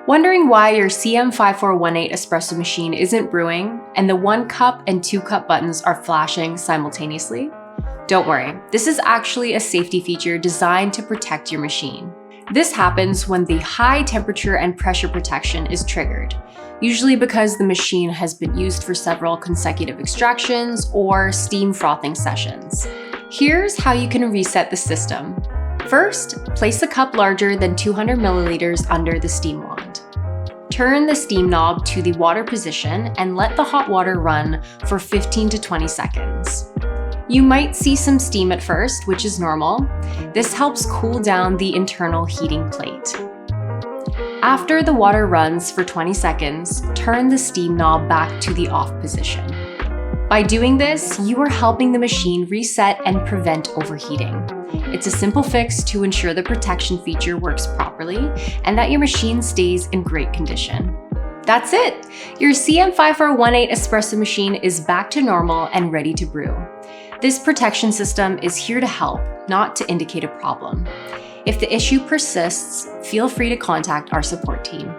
Wondering why your CM5418 Espresso machine isn't brewing and the 1 cup and 2 cup buttons are flashing simultaneously? Don't worry, this is actually a safety feature designed to protect your machine. This happens when the high temperature and pressure protection is triggered, usually because the machine has been used for several consecutive extractions or steam frothing sessions. Here's how you can reset the system. First, place a cup larger than 200 milliliters under the steam wand. Turn the steam knob to the water position and let the hot water run for 15 to 20 seconds. You might see some steam at first, which is normal. This helps cool down the internal heating plate. After the water runs for 20 seconds, turn the steam knob back to the off position. By doing this, you are helping the machine reset and prevent overheating. It's a simple fix to ensure the protection feature works properly and that your machine stays in great condition. That's it! Your CM5418 Espresso machine is back to normal and ready to brew. This protection system is here to help, not to indicate a problem. If the issue persists, feel free to contact our support team.